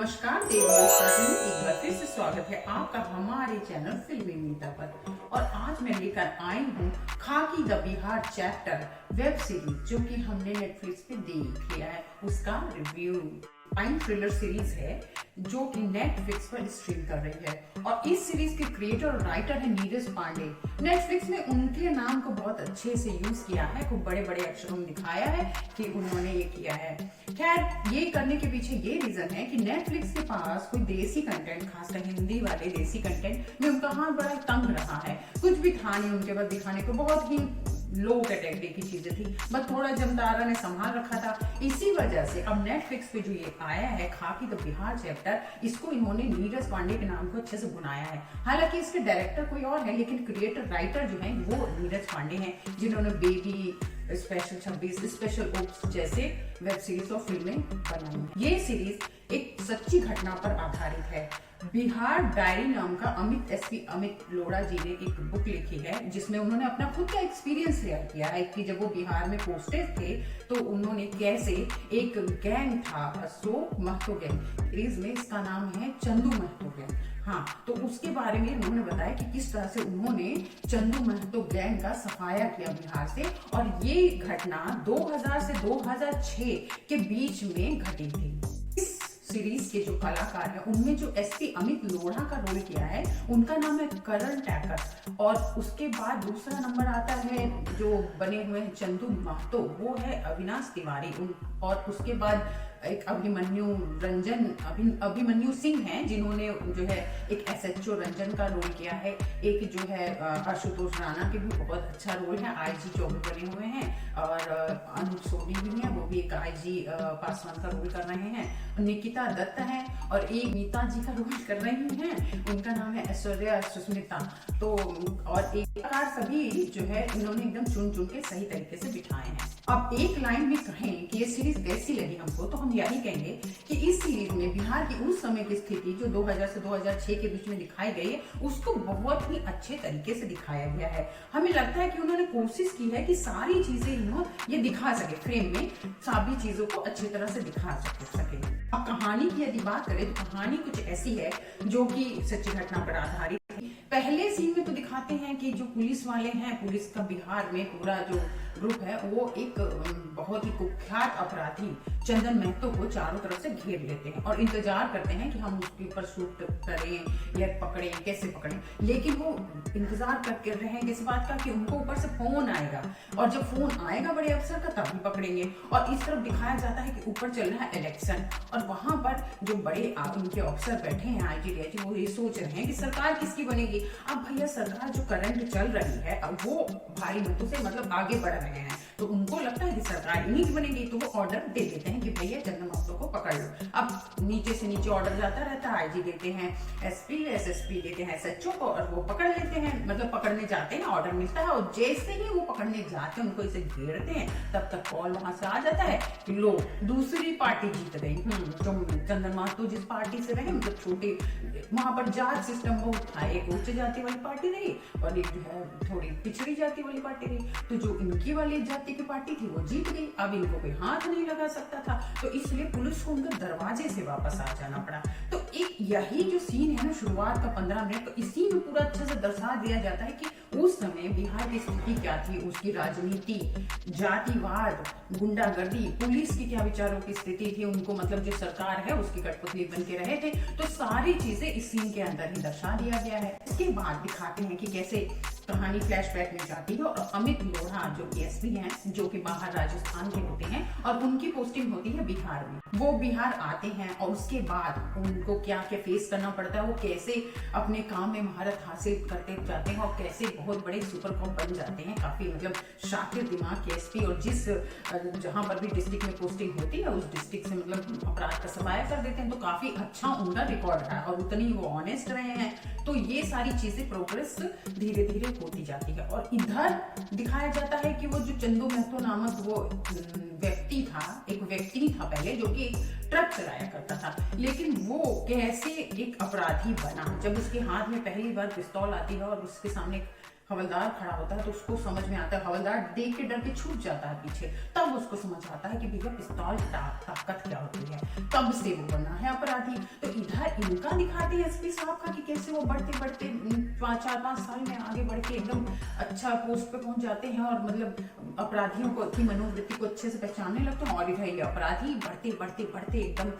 नमस्कार एक बार फिर से स्वागत है आपका हमारे चैनल फिल्मी मीता पर। और आज मैं लेकर आई हूँ खाकी the Bihar chapter web series, जो कि हमने नेटफ्लिक्स पे देख लिया है। उसका रिव्यू क्राइम थ्रिलर सीरीज है जो कि नेटफ्लिक्स पर स्ट्रीम कर रही है। और इस सीरीज के क्रिएटर और राइटर है नीरज पांडे। नेटफ्लिक्स ने उनके नाम को बहुत अच्छे से यूज किया है, खूब बड़े बड़े अक्षरों में दिखाया है कि उन्होंने ये किया है। खैर, ये करने के पीछे ये रीजन है कि नेटफ्लिक्स के पास कोई देसी कंटेंट, खासकर हिंदी वाले देसी कंटेंट में उनका हाथ बड़ा तंग रहा है। कुछ भी था नहीं उनके पास दिखाने को, बहुत ही लो कैटेगरी की चीजें थी, बस थोड़ा जमतारा ने संभाल रखा था। इसी वजह से अब नेटफ्लिक्स पे जो ये आया है खाकी द बिहार चैप्टर, इसको इन्होंने नीरज पांडे के नाम को अच्छे से बुनाया है। हालांकि इसके डायरेक्टर कोई और है, लेकिन क्रिएटर राइटर जो है वो नीरज पांडे हैं, जिन्होंने बेबी, स्पेशल 26, स्पेशल ओप्स जैसे वेब सीरीज और फिल्में बनाई। ये सीरीज एक सच्ची घटना पर आधारित है। बिहार डायरी नाम का एसपी अमित लोढ़ा जी ने एक बुक लिखी है, जिसमें उन्होंने अपना खुद का एक्सपीरियंस शेयर किया है कि जब वो बिहार में पोस्टेड थे तो उन्होंने कैसे एक गैंग था, अशोक महतो गैंग, सीरीज में इसका नाम है चंदू महतो गैंग। हाँ, तो उसके बारे में उन्होंने बताया कि किस तरह से उन्होंने चंदू महतो गैंग का सफाया किया बिहार से। और ये घटना 2000 से 2006 के बीच में घटी थी। इस सीरीज के जो कलाकार हैं उनमें जो एसपी अमित लोढ़ा का रोल किया है उनका नाम है करण टैकर। और उसके बाद दूसरा नंबर आता है जो बने हुए हैं चंदू महतो, वो है अविनाश तिवारी। और उसके बाद एक अभिमन्यु सिंह हैं, जिन्होंने जो है एक एसएचओ रंजन का रोल किया है। एक जो है आशुतोष राणा के भी बहुत अच्छा रोल है, आईजी चौबे बने हुए हैं। और अनूप सोनी भी है, वो भी एक आईजी पासवान का रोल कर रहे हैं। निकिता दत्त है और एक नीता जी का रोल कर रही हैं, उनका नाम है ऐश्वर्या सुष्मिता। तो और एक सभी जो है इन्होंने एकदम चुन चुन के सही तरीके से बिठाए हैं। अब एक लाइन में कहें कि ये सीरीज कैसी लगी हमको, तो हम यही कहेंगे कि इस सीरीज में बिहार की उस समय की स्थिति जो 2000 से 2006 के बीच में दिखाई गई है, उसको बहुत ही अच्छे तरीके से दिखाया गया है। हमें लगता है कि उन्होंने कोशिश की है कि सारी चीजें ये दिखा सके, फ्रेम में सभी चीजों को अच्छी तरह से दिखा सके। अब कहानी की यदि बात करें तो कहानी कुछ ऐसी है जो कि सच्ची घटना पर आधारित। पहले सीन में तो दिखाते हैं कि जो पुलिस वाले हैं, पुलिस का बिहार में पूरा जो ग्रुप है वो एक बहुत ही कुख्यात अपराधी चंदन महतो को चारों तरफ से घेर लेते हैं और इंतजार करते हैं कि हम उसके ऊपर शूट करें या पकड़ें, कैसे पकड़ें। लेकिन वो इंतजार करके रहे हैं किस बात का, कि उनको ऊपर से फोन आएगा, और जब फोन आएगा बड़े अफसर का तभी पकड़ेंगे। और इस तरफ दिखाया जाता है कि ऊपर चल रहा है इलेक्शन, और वहां पर जो बड़े उनके अफसर बैठे हैं आईजी डीआईजी, वो ये सोच रहे हैं कि सरकार किसकी बनेगी। अब भैया सरकार जो करंट चल रही है अब वो भारी मतों से मतलब आगे बढ़ रहे हैं, तो उनको लगता है कि सरकार इन्हीं की बनेगी, तो वो ऑर्डर दे देते हैं कि भैया चंदन महतो को पकड़ लो। अब नीचे से नीचे ऑर्डर जाता रहता है, आईजी देते हैं एसपी, एसएसपी देते हैं एसएचओ को, और वो पकड़ लेते हैं, मतलब पकड़ने जाते हैं, ऑर्डर मिलता है। और जैसे ही वो पकड़ने जाते हैं, उनको इसे घेरते हैं, तब तक कॉल वहां से आ जाता है कि लो दूसरी पार्टी जीत गई। चंदन महतो जिस पार्टी से रहे, मतलब छोटे, वहां पर जात सिस्टम बहुत था, एक उच्च जाति वाली पार्टी रही और एक जो है थोड़ी पिछड़ी जाति वाली पार्टी रही। तो जो इनकी वाली जाति की पार्टी थी वो जीत गई, अब इनको कोई हाथ नहीं लगा सकता था, तो इसलिए पुलिस को उनके दरवाजे से वापस आ जाना पड़ा। तो एक यही जो सीन है ना, शुरुआत का 15 मिनट, तो इसी में पूरा अच्छे से दर्शा दिया जाता है कि उस समय बिहार की स्थिति क्या थी, उसकी राजनीति, जातिवाद, गुंडागर्दी, पुलिस की क्या विचारों की स्थिति थी, उनको मतलब जो सरकार है उसकी कठपुतली बन के रहे थे। तो सारी चीजें इस सीन के अंदर ही दर्शा दिया गया है। इसके बाद दिखाते हैं कि कैसे कहानी फ्लैशबैक में जाती है और अमित लोढ़ा जो कि एसपी हैं, जो कि बाहर राजस्थान के होते हैं और उनकी पोस्टिंग होती है बिहार में। वो बिहार आते हैं और उसके बाद उनको क्या क्या फेस करना पड़ता है, वो कैसे अपने काम में महारत हासिल करते जाते हैं और कैसे बहुत बड़े सुपर कॉप बन जाते हैं। काफी मतलब शातिर दिमाग के एसपी, और जिस जहां पर भी डिस्ट्रिक्ट में पोस्टिंग होती है उस डिस्ट्रिक्ट से मतलब अपराध का सफाया कर देते हैं। तो काफी अच्छा उनका रिकॉर्ड रहा और उतनी वो ऑनेस्ट रहे हैं। तो ये सारी चीजें प्रोग्रेस धीरे धीरे होती जाती है। और इधर दिखाया जाता है कि वो जो चंदू महतो नामक वो व्यक्ति था पहले, जो कि एक ट्रक चलाया करता था, लेकिन वो कैसे एक अपराधी बना जब उसके हाथ में पहली बार पिस्तौल आती है और उसके सामने हवलदार खड़ा होता है तो उसको समझ में आता है, हवलदार देख के डर के छूट जाता है पीछे, तब उसको समझ आता है कि भैया पिस्तौल ताकत क्या होती है, तब से वो बना है अपराधी। तो इधर इनका दिखाते हैं एसपी साहब का कि कैसे वो बढ़ते बढ़ते 4-5 साल में आगे बढ़ के एकदम अच्छा पोस्ट पे पहुंच जाते हैं और मतलब अपराधियों को की मनोवृत्ति को अच्छे से पहचानने लगते हैं। और इधर ये अपराधी बढ़ते बढ़ते बढ़ते एकदम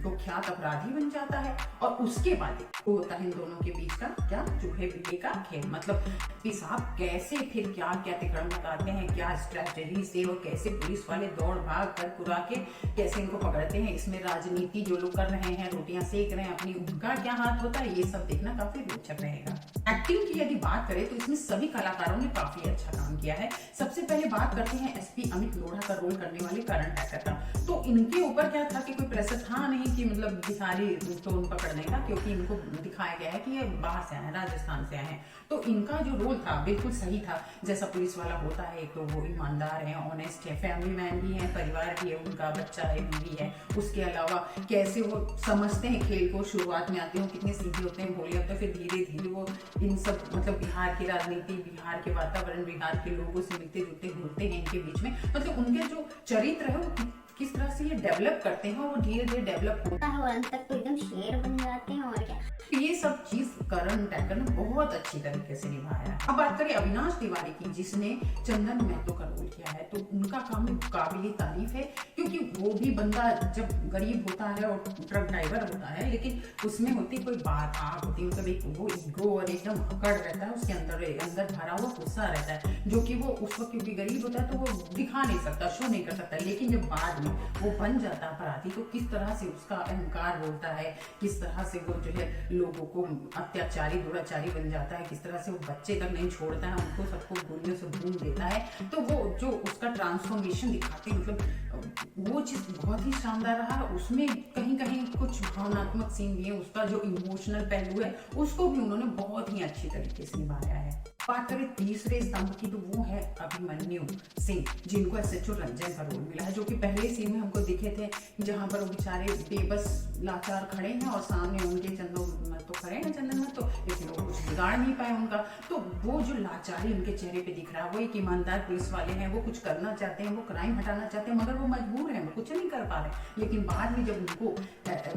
कुख्यात अपराधी बन जाता है। और उसके बाद वो होता है इन दोनों के बीच का क्या चूहे बिल्ली का खेल, मतलब कि साहब कैसे फिर क्या क्या तिकड़म लगाते हैं, क्या स्ट्रेटेजी से और कैसे पुलिस वाले दौड़ भाग कर पुरा के कैसे इनको पकड़ते हैं। इसमें राजनीति जो लोग कर रहे हैं, रोटियां सेक रहे हैं अपनी, उनका क्या हाथ होता है, ये सब देखना काफी रोचक रहेगा। एक्टिंग की यदि बात करें तो इसमें सभी कलाकारों ने काफी अच्छा काम किया है। सबसे पहले बात करते हैं एसपी अमित लोढ़ा का रोल करने वाले करण टैकर का। तो इनके ऊपर क्या था कि कोई प्रेशर था नहीं कि मतलब बिहारी टोन पकड़ने का, क्योंकि इनको दिखाया गया है कि ये बाहर से आए हैं, राजस्थान से आए हैं। तो इनका जो रोल था बिल्कुल सही था, जैसा पुलिस वाला होता है। तो वो ईमानदार है, ऑनेस्ट है, फैमिली मैन भी है, परिवार भी है, उनका बच्चा है, बीवी है। उसके अलावा कैसे वो समझते हैं खेल को, शुरुआत में आते हैं कितने सीधे होते हैं, भोले होते हैं, फिर धीरे धीरे वो इन सब मतलब बिहार की राजनीति, बिहार के वातावरण, बिहार के लोगों से मिलते जुलते घुलते हैं इनके बीच में। मतलब उनके जो चरित्र है वो किस तरह से ये डेवलप करते हैं और वो धीरे धीरे डेवलप होता है और अंत तक तो एकदम शेर बन जाते हैं। और क्या ये सब चीज करण टैकर ने बहुत अच्छी तरीके से निभाया है। अब बात करें अविनाश तिवारी की, जिसने चंदन महतो का रोल किया है, तो उनका काम भी काबिल तारीफ है, क्योंकि वो भी बंदा जब गरीब होता है और ट्रक ड्राइवर होता है, लेकिन उसमें होती कोई बात आग होती है, मतलब एक वो ईगो और एकदम अकड़ रहता है उसके अंदर भरा हुआ गुस्सा रहता है, जो कि वो उस वक्त क्योंकि गरीब होता है तो वो दिखा नहीं सकता, शो नहीं कर सकता। लेकिन जब बाद में वो बन जाता है अपराधी, तो किस तरह से उसका अहंकार बोलता है, किस तरह से वो जो है लोगों को अत्याचारी दुराचारी बन जाता है, किस तरह से वो बच्चे तक नहीं छोड़ता है, उनको सबको गोलियों से भून देता है। तो वो जो उसका ट्रांसफॉर्मेशन दिखाते हैं, मतलब वो चीज बहुत ही शानदार रहा। उसमें कहीं कहीं कुछ भावनात्मक सीन भी है, उसका जो इमोशनल पहलू है उसको भी उन्होंने बहुत ही अच्छी तरीके से निभाया है। बात करें तीसरे स्तंभ की, तो वो है अभिमन्यु सिंह, जिनको एसएचओ रंजन का रोल मिला है, जो कि पहले सीन में हमको दिखे थे, जहां पर वो बेचारे बेबस लाचार खड़े हैं और सामने उनके चंदन तो खड़े हैं चंदन में, तो लेकिन वो कुछ बिगाड़ नहीं पाए उनका। तो वो जो लाचारी उनके चेहरे पे दिख रहा है, वो एक ईमानदार पुलिस वाले हैं, वो कुछ करना चाहते हैं, वो क्राइम हटाना चाहते हैं, मगर वो मजबूर हैं, वो कुछ नहीं कर पा रहे। लेकिन बाद में जब उनको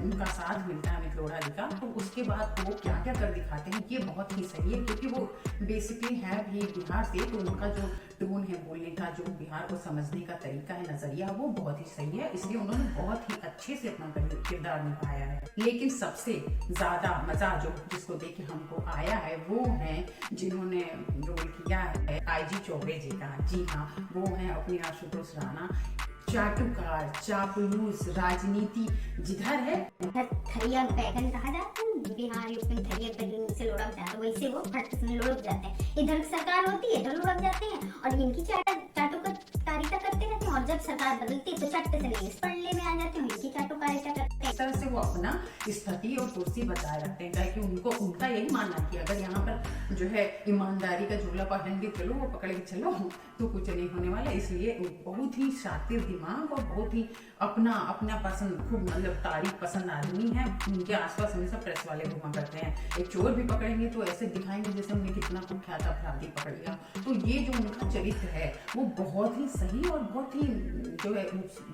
उनका साथ मिलता है अमित लोढ़ा जी का, तो उसके बाद वो क्या क्या कर दिखाते हैं, ये बहुत ही सही है। क्योंकि वो बेसिकली है भी बिहार से, तो उनका जो टोन है बोलने का, जो बिहार को समझने का तरीका है, नजरिया, वो बहुत ही सही है। इसलिए उन्होंने बहुत ही अच्छे से अपना किरदार निभाया है। लेकिन सबसे ज्यादा मजा जो जिसको देख के हमको आया है, वो है जिन्होंने रोल किया है आईजी चौबे जी का। जी हाँ, वो है अपनी आशुतोष राणा। चाटुकार, चापलूस, राजनीति जिधर है थरिया बैगन कहा जाता है, बिहार यूपी में थरिया बैगन से लुढ़क जाता है, वैसे वो फट से लुढ़क जाते हैं। इधर सरकार होती है, इधर लुढ़क जाते हैं और इनकी चाटुकारिता करते रहते हैं, और जब सरकार बदलती है तो चट्टे से नहीं इस पल्ले में आ जाते हैं, इनकी चाटुकारिता करते हैं। इस तरह से वो अपना स्थिति और कुर्सी बचाए रखते हैं, ताकि उनको उनका यही मानना है कि अगर यहाँ पर जो है ईमानदारी का झूला पहन के चलो, वो पकड़ के चलो, तो कुछ नहीं होने वाला। इसलिए बहुत ही शातिर दिमाग और बहुत ही अपना पसंद, खूब मतलब तारीफ पसंद आदमी है। उनके आसपास हमेशा प्रेस वाले घुमा करते हैं। एक चोर भी पकड़ेंगे तो ऐसे दिखाएंगे जैसे उन्हें कितना कुख्यात अपराधी पकड़ लिया। तो ये जो उनका चरित्र है वो बहुत ही सही और बहुत ही जो है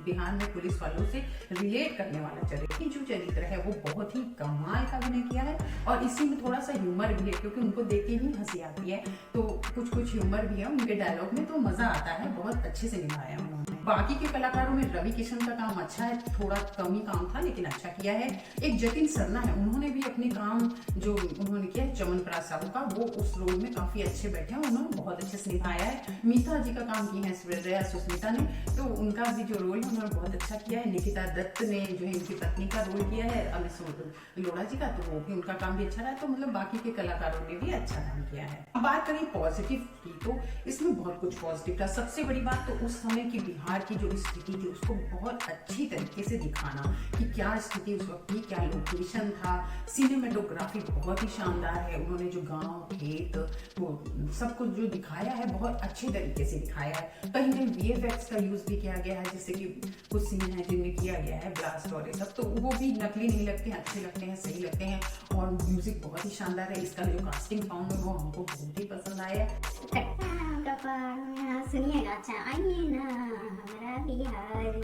बिहार में पुलिस वालों से रिलेट करने वाला चरित्र, जो चरित्र है वो बहुत ही कमाल का अभिनय किया है। और इसी में थोड़ा सा ह्यूमर भी है, क्योंकि उनको देख के ही हंसी आती है, तो कुछ ह्यूमर भी है उनके डायलॉग में, तो मजा आता है। बहुत अच्छे से निभाया उन्होंने। बाकी के कलाकारों में रवि किशन का काम अच्छा है, थोड़ा कम ही काम था लेकिन अच्छा किया है। एक जतिन सरना है, उन्होंने भी अपने काम जो उन्होंने किया है चमनप्रास साहू का, वो उस रोल में काफी अच्छे बैठे हैं, उन्होंने बहुत अच्छे से निभाया है। मीता जी का काम किया है श्रेया सुस्मिता ने, तो उनका भी जो रोल है उन्होंने बहुत अच्छा किया है। निकिता दत्त ने जो है इनकी पत्नी का रोल किया है अमित लोढ़ा जी का, तो वो भी उनका काम भी अच्छा रहा है। तो मतलब बाकी के कलाकारों ने भी अच्छा काम किया है। अब बात करें पॉजिटिव की, तो इसमें बहुत कुछ पॉजिटिव था। सबसे बड़ी बात तो उस समय की बिहार बिहार की जो स्थिति थी उसको बहुत अच्छी तरीके से दिखाना कि क्या स्थिति उस वक्त थी, क्या लोकेशन था। सिनेमेटोग्राफी बहुत ही शानदार है, उन्होंने जो गांव खेत वो सब कुछ जो दिखाया है बहुत अच्छे तरीके से दिखाया है। कहीं कहीं VFX का यूज भी किया गया है, जैसे कि कुछ सीन है जिनमें किया गया है ब्लास्ट और ये सब, तो वो भी नकली नहीं लगते हैं, अच्छे लगते हैं, सही लगते हैं। और म्यूजिक बहुत ही शानदार है, इसका जो कास्टिंग साउंड है वो हमको बहुत ही पसंद आया है। सुनिएगा, अच्छा आइए ना हमारा बिहार,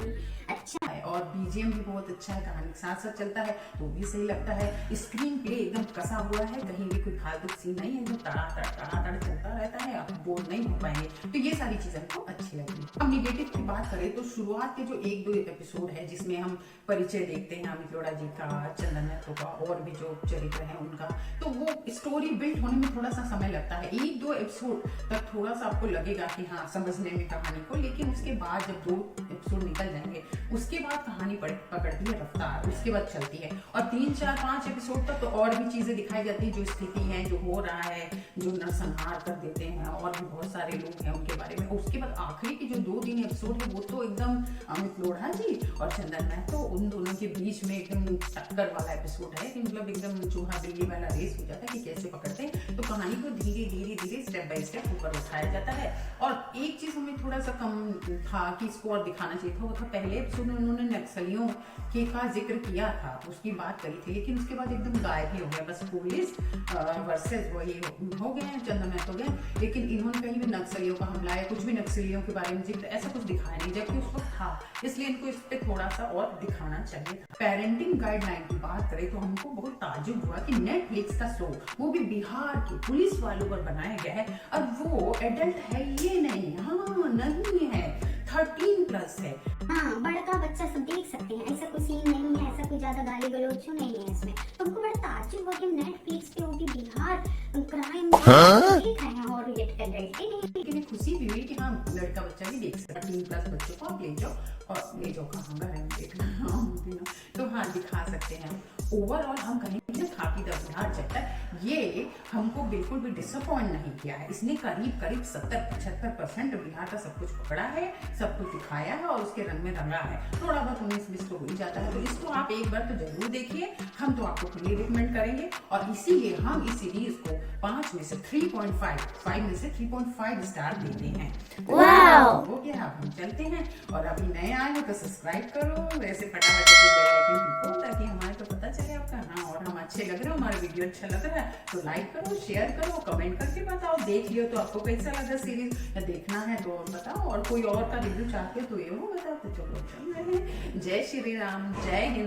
अच्छा है और BGM भी बहुत अच्छा है, कहानी के साथ साथ चलता है तो भी सही लगता है। स्क्रीन प्ले एकदम कसा हुआ है, कहीं भी कोई फालतू सीन नहीं है, एकदम तड़ातड़ चलता रहता है, आप बोर नहीं हो पाएंगे। तो ये सारी चीजें हमको अच्छी लगी। अब निगेटिव की बात करें तो शुरुआत के जो 1-2 एपिसोड है जिसमें हम परिचय देखते हैं अमित लोढ़ा जी का, चंदन महतो का और भी जो चरित्र है उनका, तो वो स्टोरी बिल्ड होने में थोड़ा सा समय लगता है। 1-2 एपिसोड तक थोड़ा सा आपको लगेगा कि हाँ समझने में कहानी को, लेकिन उसके बाद जब 2 एपिसोड निकल जाएंगे उसके बाद कहानी पकड़ती है रफ्तार, उसके बाद चलती है। और 3, 4, 5 एपिसोड तक तो और भी चीजें दिखाई जाती है, जो स्थिति है, जो हो रहा है, जो नरसंहार कर देते हैं और भी बहुत सारे लोग हैं उनके बारे में। उसके बाद आखिरी की जो 2-3 एपिसोड है वो तो एकदम अमित लोढ़ा जी और चंदन महतो उन दोनों के बीच में एकदम टक्कर वाला एपिसोड है कि मतलब एकदम चूहा बिल्ली वाला रेस हो जाता है कि कैसे पकड़ते हैं। तो कहानी को धीरे धीरे स्टेप बाय स्टेप ऊपर उठाया जाता है। और एक चीज हमें थोड़ा सा कम था कि इसको और दिखाना चाहिए था, वो था पहले एपिसोड में उन्होंने नक्सलियों के का जिक्र किया था, उसकी बात करी थी, लेकिन उसके बाद एकदम गायब ही हो गया। बस पुलिस वर्सेस वही हो गए हैं, चंदन महतो हो गए, लेकिन इन्होंने कहीं भी नक्सलियों का हमला या कुछ भी नक्सलियों के बारे में जिक्र ऐसा कुछ दिखाया नहीं, जबकि उस वक्त था, इसलिए इनको इस पे थोड़ा सा और दिखाना चाहिए था। पेरेंटिंग गाइडलाइन की बात करें तो हमको बहुत ताज्जुब हुआ कि नेटफ्लिक्स का शो वो भी बिहार के पुलिस वालों पर बनाया गया है और वो एडल्ट है ये नहीं, हाँ नहीं है, 13+ है। हाँ, बड़का बच्चा सब देख सकते हैं, ऐसा कोई सीन नहीं है, ऐसा कोई ज्यादा गाली गलौज नहीं है इसमें। तो हमको बड़ा ताज्जुब हुआ कि नेटफ्लिक्स पे वो भी बिहार क्राइम देख रहे हैं और ये एडल्ट ही नहीं। लेकिन खुशी भी हुई कि हाँ लड़का बच्चा भी देख सकता है, 13+ बच्चों को आप ले जाओ और ले जाओ कहाँ है देखना तो हाँ दिखा सकते हैं। ओवरऑल हम कहेंगे खाकी द बिहार चैप्टर ये हमको बिल्कुल भी डिसअपॉइंट नहीं किया है। इसने करीब 70-75% बिहार का सब कुछ पकड़ा है, सब कुछ दिखाया है और उसके रंग में रंगा है। थोड़ा बहुत 19-20 तो हो ही जाता है, तो इसको आप एक बार तो जरूर देखिए, हम तो आपको फुल्ली रिकमेंड करेंगे। और इसीलिए हम इस सीरीज को 5 में से 3.5 में से 3.5 स्टार देते हैं। हो गया, अब हम चलते हैं और अभी नए आए हो तो सब्सक्राइब करो, वैसे फटाफट बेल आइकन टिपो ताकि हमारे को पता चले आपका हाँ और हम अच्छे लग रहे हो, हमारा वीडियो अच्छा लग रहा है तो लाइक करो, शेयर करो, कमेंट करके बताओ। देख लियो तो आपको कैसा लगा सीरीज, या देखना है तो बताओ, और कोई और का रिव्यू चाहते हो तो ये हो बताओ। तो चलो चल रहे हैं। जय श्री राम, जय हिंद।